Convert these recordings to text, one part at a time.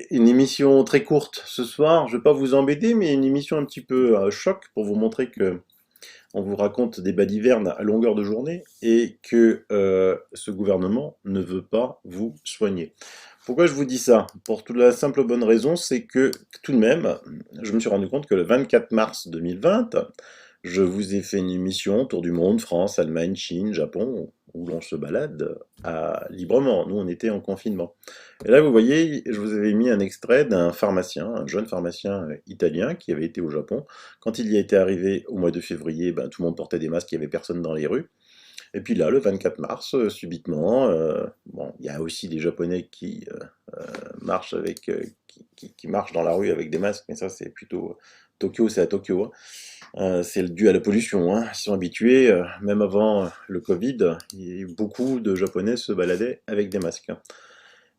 une émission très courte ce soir. Je ne vais pas vous embêter, mais une émission un petit peu choc pour vous montrer que on vous raconte des balivernes à longueur de journée et que ce gouvernement ne veut pas vous soigner. Pourquoi je vous dis ça? Pour toute la simple bonne raison, c'est que tout de même, je me suis rendu compte que le 24 mars 2020, je vous ai fait une émission autour du monde, France, Allemagne, Chine, Japon, où l'on se balade librement. Nous, on était en confinement. Et là, vous voyez, je vous avais mis un extrait d'un pharmacien, un jeune pharmacien italien qui avait été au Japon. Quand il y était arrivé au mois de février, ben, tout le monde portait des masques, il n'y avait personne dans les rues. Et puis là, le 24 mars, subitement, bon, il y a aussi des Japonais qui marchent qui marchent dans la rue avec des masques, mais ça, c'est plutôt Tokyo, c'est à Tokyo, hein. C'est dû à la pollution, hein. Ils sont habitués, même avant le Covid, beaucoup de Japonais se baladaient avec des masques, hein.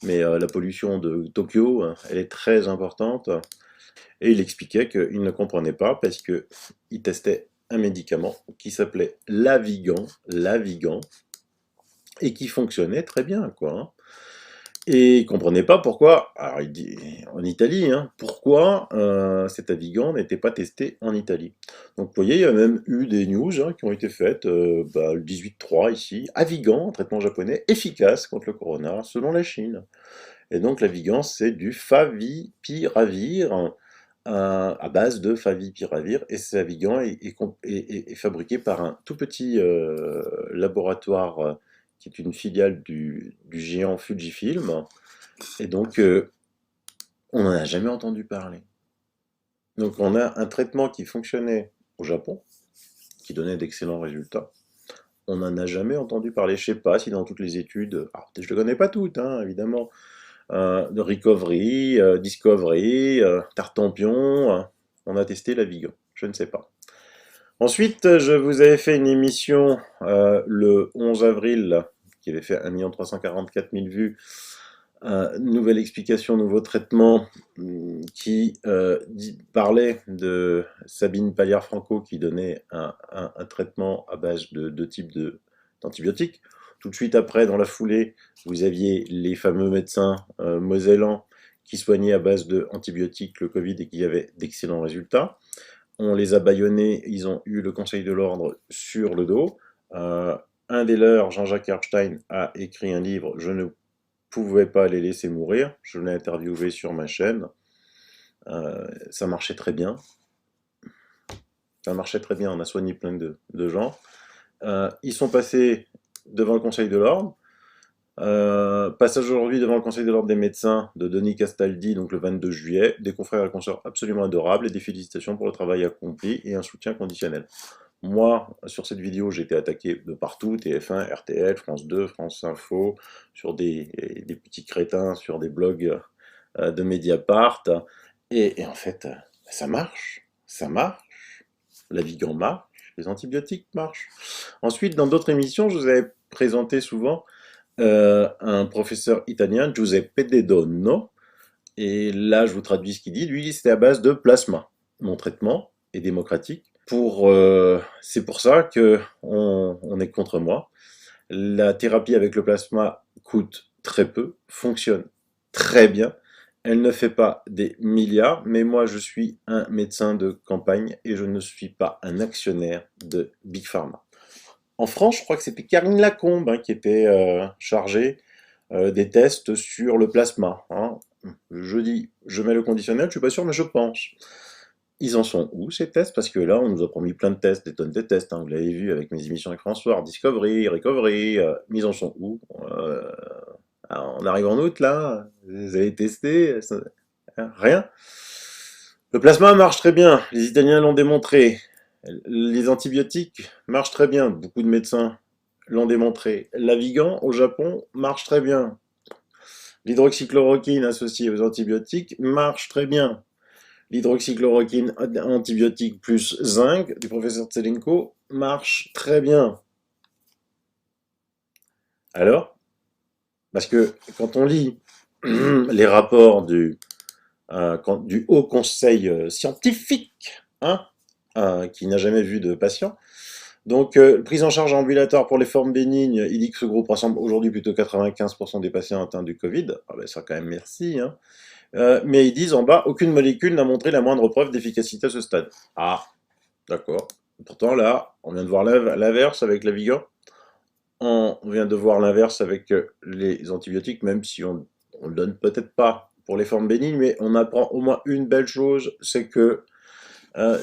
Mais la pollution de Tokyo, elle est très importante. Et il expliquait qu'il ne comprenait pas parce qu'il testait un médicament qui s'appelait Lavigan, et qui fonctionnait très bien, quoi, hein. Et il comprenait pas pourquoi, alors il dit en Italie, hein, pourquoi cet Avigan n'était pas testé en Italie. Donc vous voyez, il y a même eu des news qui ont été faites, le 18-3 ici, Avigan, un traitement japonais efficace contre le corona selon la Chine. Et donc l'Avigan, c'est du favipiravir, à base de favipiravir, et cet Avigan est fabriqué par un tout petit laboratoire qui est une filiale du géant Fujifilm, et donc on n'en a jamais entendu parler. Donc on a un traitement qui fonctionnait au Japon, qui donnait d'excellents résultats. On n'en a jamais entendu parler. Je ne sais pas si dans toutes les études, alors, je ne les connais pas toutes, hein, évidemment, de Recovery, Discovery, Tartampion, on a testé la Vigan, je ne sais pas. Ensuite, je vous avais fait une émission le 11 avril qui avait fait 1 344 000 vues. Nouvelle explication, nouveau traitement qui parlait de Sabine Pagliard-Franco qui donnait un traitement à base de deux types d'antibiotiques. Tout de suite après, dans la foulée, vous aviez les fameux médecins mosellans qui soignaient à base d'antibiotiques le Covid et qui avaient d'excellents résultats. On les a bâillonnés, ils ont eu le Conseil de l'Ordre sur le dos. Un des leurs, Jean-Jacques Erstein, a écrit un livre, Je ne pouvais pas les laisser mourir. Je l'ai interviewé sur ma chaîne. Ça marchait très bien. Ça marchait très bien, on a soigné plein de gens. Ils sont passés devant le Conseil de l'Ordre. Passage aujourd'hui devant le Conseil de l'Ordre des médecins de Denis Castaldi, donc le 22 juillet. Des confrères et consoeurs absolument adorables et des félicitations pour le travail accompli et un soutien conditionnel. Moi, sur cette vidéo, j'ai été attaqué de partout, TF1, RTL, France 2, France Info, sur des petits crétins, sur des blogs de Mediapart. Et en fait, ça marche, ça marche. La Vigan marche, les antibiotiques marchent. Ensuite, dans d'autres émissions, je vous avais présenté souvent un professeur italien, Giuseppe De Donno, et là, je vous traduis ce qu'il dit. Lui, c'était à base de plasma. Mon traitement est démocratique. C'est pour ça que on est contre moi. La thérapie avec le plasma coûte très peu, fonctionne très bien. Elle ne fait pas des milliards, mais moi, je suis un médecin de campagne et je ne suis pas un actionnaire de Big Pharma. En France, je crois que c'était Karine Lacombe qui était chargée des tests sur le plasma, hein. Je dis, je mets le conditionnel, je suis pas sûr, mais je pense. Ils en sont où ces tests? Parce que là, on nous a promis plein de tests, des tonnes de tests, hein. Vous l'avez vu avec mes émissions avec François, Discovery, Recovery, mais ils en sont où? On arrive en août là, vous avez testé, hein, rien. Le plasma marche très bien, les Italiens l'ont démontré. Les antibiotiques marchent très bien, beaucoup de médecins l'ont démontré. L'Avigan au Japon marche très bien. L'hydroxychloroquine associée aux antibiotiques marche très bien. L'hydroxychloroquine antibiotique plus zinc du professeur Tselenko marche très bien. Alors, parce que quand on lit les rapports du Haut Conseil scientifique, hein, qui n'a jamais vu de patient, Donc, prise en charge ambulatoire pour les formes bénignes, il dit que ce groupe rassemble aujourd'hui plutôt 95% des patients atteints du Covid. Ah ben ça quand même merci, hein. Mais ils disent en bas, aucune molécule n'a montré la moindre preuve d'efficacité à ce stade. Ah, d'accord. Pourtant là, on vient de voir l'inverse avec la Vigan. On vient de voir l'inverse avec les antibiotiques, même si on ne le donne peut-être pas pour les formes bénignes, mais on apprend au moins une belle chose, c'est que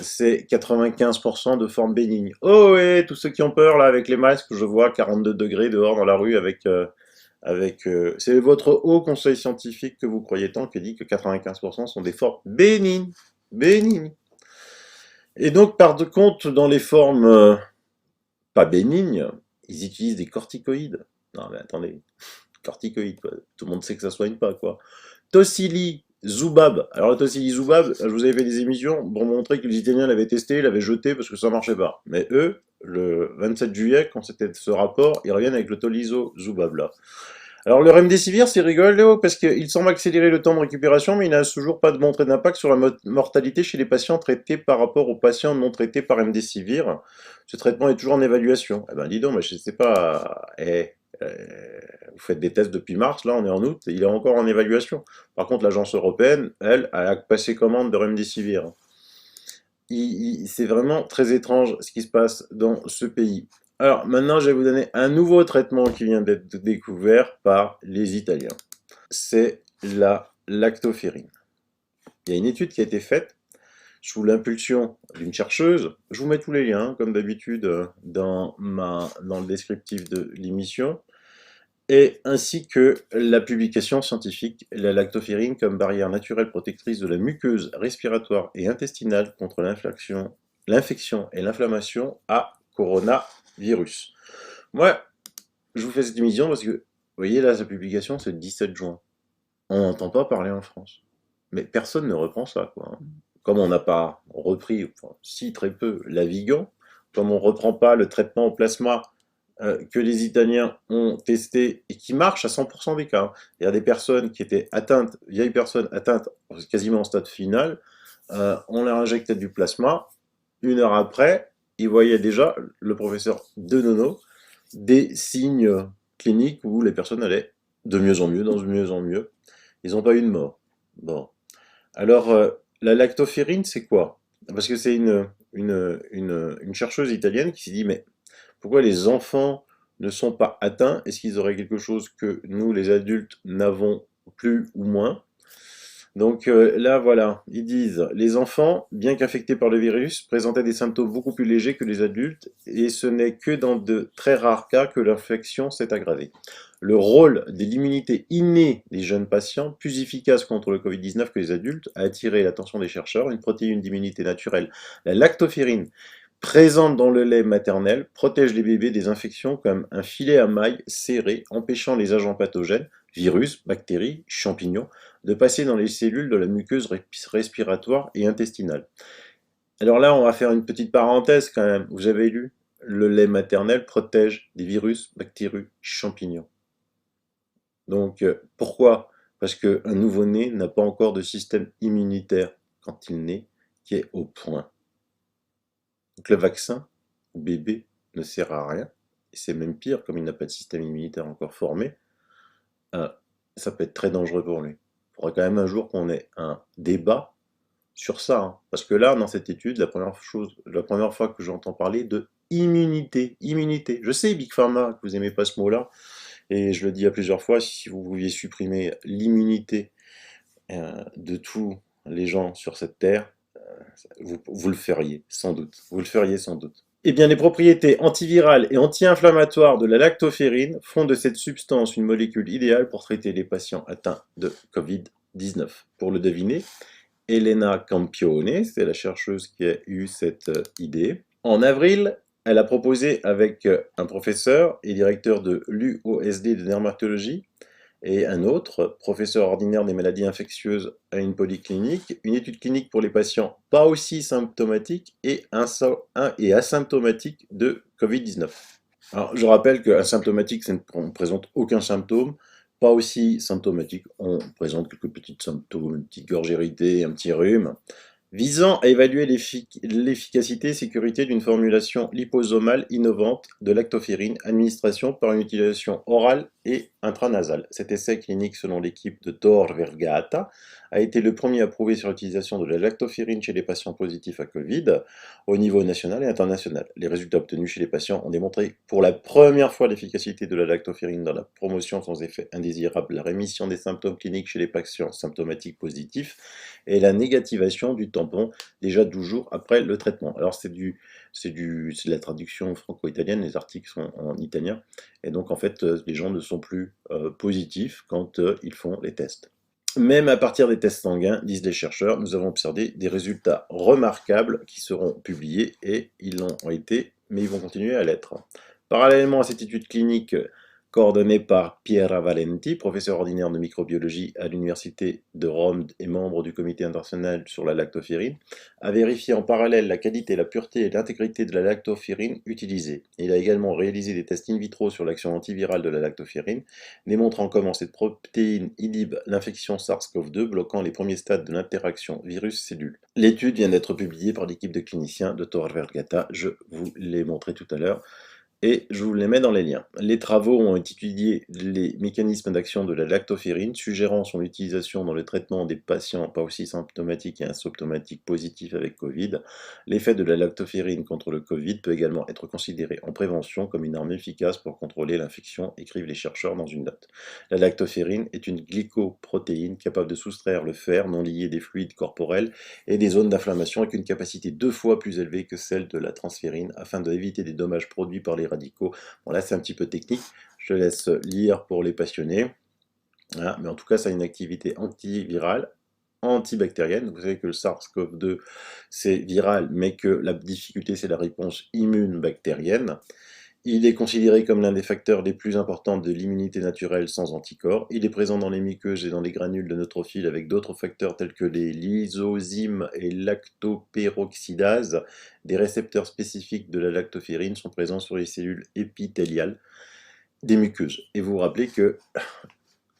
c'est 95% de formes bénignes. Oh ouais, tous ceux qui ont peur là avec les masques, je vois 42 degrés dehors dans la rue avec c'est votre haut conseil scientifique que vous croyez tant qui dit que 95% sont des formes bénignes. Bénignes. Et donc, par de contre, dans les formes pas bénignes, ils utilisent des corticoïdes. Non mais attendez, corticoïdes, quoi. Tout le monde sait que ça soigne pas, quoi. Tocilizumab. Alors le tocilizumab, je vous avais fait des émissions pour montrer que les Italiens l'avaient testé, l'avaient jeté parce que ça marchait pas. Mais eux, le 27 juillet, quand c'était ce rapport, ils reviennent avec le tocilizumab là. Alors le remdesivir, c'est rigolo parce qu'il semble accélérer le temps de récupération, mais il n'a toujours pas montré d'impact sur la mortalité chez les patients traités par rapport aux patients non traités par remdesivir. Ce traitement est toujours en évaluation. Eh ben dis donc, mais je sais pas. Vous faites des tests depuis mars, là on est en août, et il est encore en évaluation. Par contre, l'agence européenne, elle, a passé commande de remdesivir. C'est vraiment très étrange ce qui se passe dans ce pays. Alors maintenant, je vais vous donner un nouveau traitement qui vient d'être découvert par les Italiens. C'est la lactoferrine. Il y a une étude qui a été faite sous l'impulsion d'une chercheuse. Je vous mets tous les liens, comme d'habitude, dans le descriptif de l'émission. Et ainsi que la publication scientifique, la lactoferrine comme barrière naturelle protectrice de la muqueuse respiratoire et intestinale contre l'infection et l'inflammation à coronavirus. Moi, je vous fais cette émission parce que, vous voyez là, sa publication, c'est le 17 juin. On n'entend pas parler en France. Mais personne ne reprend ça, quoi. Comme on n'a pas repris, enfin, si très peu, la Vigan, comme on ne reprend pas le traitement au plasma que les Italiens ont testé et qui marche à 100% des cas. Il y a des personnes qui étaient atteintes, vieilles personnes atteintes quasiment en stade final, on leur injectait du plasma, une heure après, ils voyaient déjà, le professeur de Nono, des signes cliniques où les personnes allaient de mieux en mieux, dans de mieux en mieux. Ils n'ont pas eu de mort. Bon. Alors, la lactoferrine, c'est quoi? Parce que c'est une chercheuse italienne qui s'est dit, mais pourquoi les enfants ne sont pas atteints? Est-ce qu'ils auraient quelque chose que nous, les adultes, n'avons plus ou moins? Donc là, voilà, ils disent, les enfants, bien qu'infectés par le virus, présentaient des symptômes beaucoup plus légers que les adultes, et ce n'est que dans de très rares cas que l'infection s'est aggravée. Le rôle de l'immunité innée des jeunes patients, plus efficace contre le Covid-19 que les adultes, a attiré l'attention des chercheurs. Une protéine d'immunité naturelle, la lactoferrine, présente dans le lait maternel, protège les bébés des infections comme un filet à mailles serré, empêchant les agents pathogènes, virus, bactéries, champignons, de passer dans les cellules de la muqueuse respiratoire et intestinale. Alors là, on va faire une petite parenthèse quand même. Vous avez lu, le lait maternel protège des virus, bactéries, champignons. Donc, pourquoi? Parce qu'un nouveau-né n'a pas encore de système immunitaire quand il naît qui est au point. Donc le vaccin, au bébé, ne sert à rien. Et c'est même pire, comme il n'a pas de système immunitaire encore formé, ça peut être très dangereux pour lui. Il faudra quand même un jour qu'on ait un débat sur ça. Hein. Parce que là, dans cette étude, la première fois que j'entends parler de immunité. Immunité. Je sais, Big Pharma, que vous n'aimez pas ce mot-là. Et je le dis à plusieurs fois, si vous pouviez supprimer l'immunité de tous les gens sur cette terre, vous le feriez, sans doute. Vous le feriez sans doute. Eh bien, les propriétés antivirales et anti-inflammatoires de la lactoferrine font de cette substance une molécule idéale pour traiter les patients atteints de Covid-19. Pour le deviner, Elena Campione, c'est la chercheuse qui a eu cette idée. En avril, elle a proposé avec un professeur et directeur de l'UOSD de dermatologie et un autre, professeur ordinaire des maladies infectieuses à une polyclinique, une étude clinique pour les patients pas aussi symptomatiques et asymptomatiques de Covid-19. Alors, je rappelle qu'asymptomatique, ça ne présente aucun symptôme, pas aussi symptomatique, on présente quelques petits symptômes, une petite gorge irritée, un petit rhume, visant à évaluer l'efficacité et sécurité d'une formulation liposomale innovante de lactoferrine, administration par une utilisation orale et intranasale. Cet essai clinique, selon l'équipe de Tor Vergata, a été le premier approuvé sur l'utilisation de la lactoferrine chez les patients positifs à Covid au niveau national et international. Les résultats obtenus chez les patients ont démontré pour la première fois l'efficacité de la lactoferrine dans la promotion sans effet indésirable, la rémission des symptômes cliniques chez les patients symptomatiques positifs et la négativation du tampon déjà 12 jours après le traitement. Alors c'est de la traduction franco-italienne, les articles sont en italien, et donc en fait les gens ne sont plus positifs quand ils font les tests. Même à partir des tests sanguins, disent les chercheurs, nous avons observé des résultats remarquables qui seront publiés, et ils l'ont été, mais ils vont continuer à l'être. Parallèlement à cette étude clinique coordonnée par Piera Valenti, professeur ordinaire de microbiologie à l'Université de Rome et membre du comité international sur la lactoferrine, a vérifié en parallèle la qualité, la pureté et l'intégrité de la lactoferrine utilisée. Il a également réalisé des tests in vitro sur l'action antivirale de la lactoferrine, démontrant comment cette protéine inhibe l'infection SARS-CoV-2, bloquant les premiers stades de l'interaction virus-cellule. L'étude vient d'être publiée par l'équipe de cliniciens de Tor Vergata, je vous l'ai montré tout à l'heure, et je vous les mets dans les liens. Les travaux ont étudié les mécanismes d'action de la lactoferrine, suggérant son utilisation dans le traitement des patients pas aussi symptomatiques et asymptomatiques positifs avec Covid. L'effet de la lactoferrine contre le Covid peut également être considéré en prévention comme une arme efficace pour contrôler l'infection, écrivent les chercheurs dans une note. La lactoferrine est une glycoprotéine capable de soustraire le fer non lié des fluides corporels et des zones d'inflammation, avec une capacité 2 fois plus élevée que celle de la transférine, afin d'éviter des dommages produits par les radicaux. Bon, là c'est un petit peu technique, je te laisse lire pour les passionnés. Voilà. Mais en tout cas, ça a une activité antivirale, antibactérienne. Vous savez que le SARS-CoV-2 c'est viral, mais que la difficulté c'est la réponse immune bactérienne. Il est considéré comme l'un des facteurs les plus importants de l'immunité naturelle sans anticorps. Il est présent dans les muqueuses et dans les granules de neutrophils, avec d'autres facteurs tels que les lysozymes et lactoperoxydase. Des récepteurs spécifiques de la lactoferrine sont présents sur les cellules épithéliales des muqueuses. Et vous vous rappelez que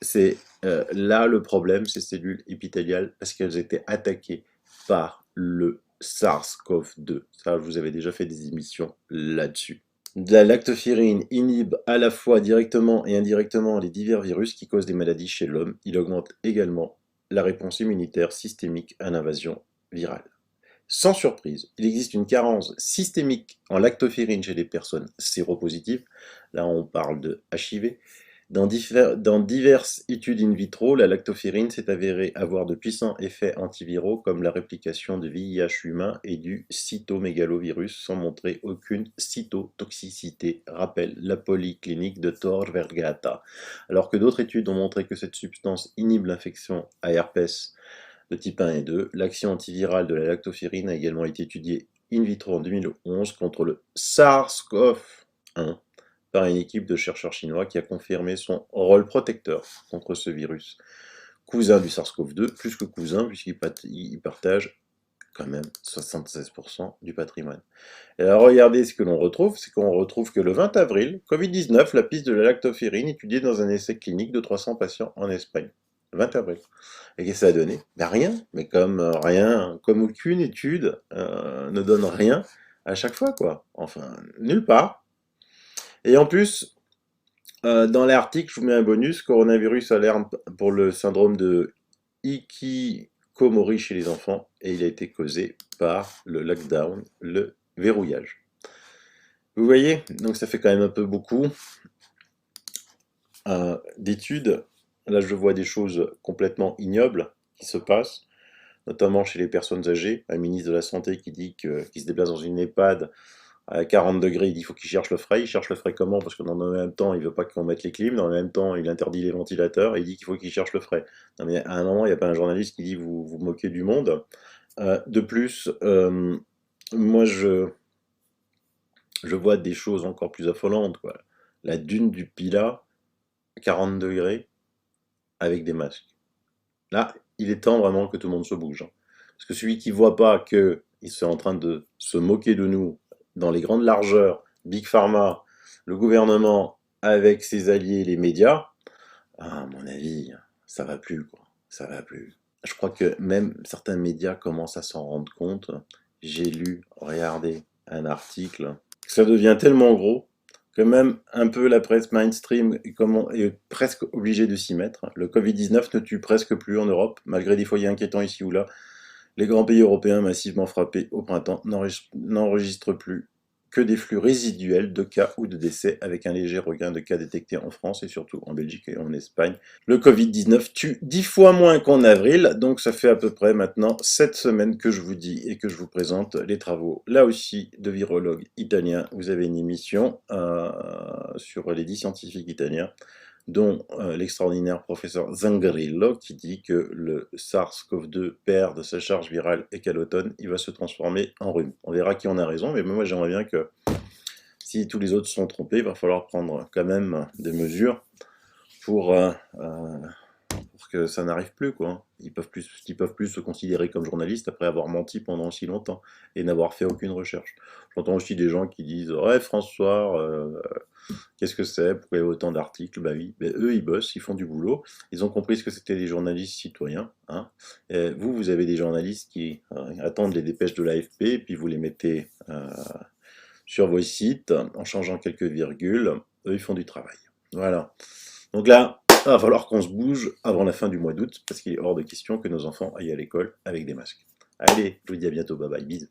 c'est là le problème, ces cellules épithéliales, parce qu'elles étaient attaquées par le SARS-CoV-2. Ça, je vous avais déjà fait des émissions là-dessus. La lactoferrine inhibe à la fois directement et indirectement les divers virus qui causent des maladies chez l'homme. Il augmente également la réponse immunitaire systémique à l'invasion virale. Sans surprise, il existe une carence systémique en lactoferrine chez les personnes séropositives. Là, on parle de HIV. Dans diverses études in vitro, la lactoferrine s'est avérée avoir de puissants effets antiviraux comme la réplication de VIH humain et du cytomégalovirus sans montrer aucune cytotoxicité, rappelle la polyclinique de Tor Vergata. Alors que d'autres études ont montré que cette substance inhibe l'infection à herpès de type 1 et 2, l'action antivirale de la lactoferrine a également été étudiée in vitro en 2011 contre le SARS-CoV-1 par une équipe de chercheurs chinois qui a confirmé son rôle protecteur contre ce virus. Cousin du SARS-CoV-2, plus que cousin, puisqu'il partage quand même 76% du patrimoine. Et alors regardez ce que l'on retrouve, c'est qu'on retrouve que le 20 avril, Covid-19, la piste de la lactoferrine étudiée dans un essai clinique de 300 patients en Espagne. Le 20 avril. Et qu'est-ce que ça a donné? Ben rien, mais comme rien, comme aucune étude ne donne rien à chaque fois, quoi. Enfin, nulle part. Et en plus, dans l'article, je vous mets un bonus, coronavirus alerte pour le syndrome de Hikikomori chez les enfants, et il a été causé par le lockdown, le verrouillage. Vous voyez, donc ça fait quand même un peu beaucoup d'études. Là, je vois des choses complètement ignobles qui se passent, notamment chez les personnes âgées. Un ministre de la Santé qui dit qu'il se déplace dans une EHPAD à 40 degrés, il dit qu'il faut qu'il cherche le frais. Il cherche le frais comment? Parce que dans le même temps, il veut pas qu'on mette les clims. Dans le même temps, il interdit les ventilateurs et il dit qu'il faut qu'il cherche le frais. Non, mais à un moment, il n'y a pas un journaliste qui dit vous vous moquez du monde. De plus, moi, je vois des choses encore plus affolantes, quoi. La dune du Pilat, 40 degrés, avec des masques. Là, il est temps vraiment que tout le monde se bouge, hein. Parce que celui qui voit pas qu'il est en train de se moquer de nous dans les grandes largeurs, Big Pharma, le gouvernement avec ses alliés, les médias, à mon avis, ça va plus, quoi. Ça va plus. je crois que même certains médias commencent à s'en rendre compte. J'ai lu, regardé un article, que ça devient tellement gros que même un peu la presse mainstream est presque obligée de s'y mettre. Le Covid-19 ne tue presque plus en Europe, malgré des foyers inquiétants ici ou là. Les grands pays européens massivement frappés au printemps n'enregistrent plus que des flux résiduels de cas ou de décès, avec un léger regain de cas détectés en France et surtout en Belgique et en Espagne. Le Covid-19 tue 10 fois moins qu'en avril, donc ça fait à peu près maintenant 7 semaines que je vous dis et que je vous présente les travaux, là aussi, de virologues italiens. Vous avez une émission sur les 10 scientifiques italiens, dont l'extraordinaire professeur Zangrillo, qui dit que le SARS-CoV-2 perd de sa charge virale et qu'à l'automne, il va se transformer en rhume. On verra qui en a raison, mais moi j'aimerais bien que, si tous les autres sont trompés, il va falloir prendre quand même des mesures pour, pour que ça n'arrive plus, quoi. Ils peuvent plus se considérer comme journalistes après avoir menti pendant aussi longtemps et n'avoir fait aucune recherche. J'entends aussi des gens qui disent « Ouais, François, qu'est-ce que c'est? Pourquoi il y a autant d'articles ?» Bah oui, mais eux, ils bossent, ils font du boulot. Ils ont compris ce que c'était des journalistes citoyens, hein. Et vous avez des journalistes qui attendent les dépêches de l'AFP, et puis vous les mettez sur vos sites en changeant quelques virgules. Eux, ils font du travail. Voilà. Donc là, il va falloir qu'on se bouge avant la fin du mois d'août, parce qu'il est hors de question que nos enfants aillent à l'école avec des masques. Allez, je vous dis à bientôt, bye bye, bisous.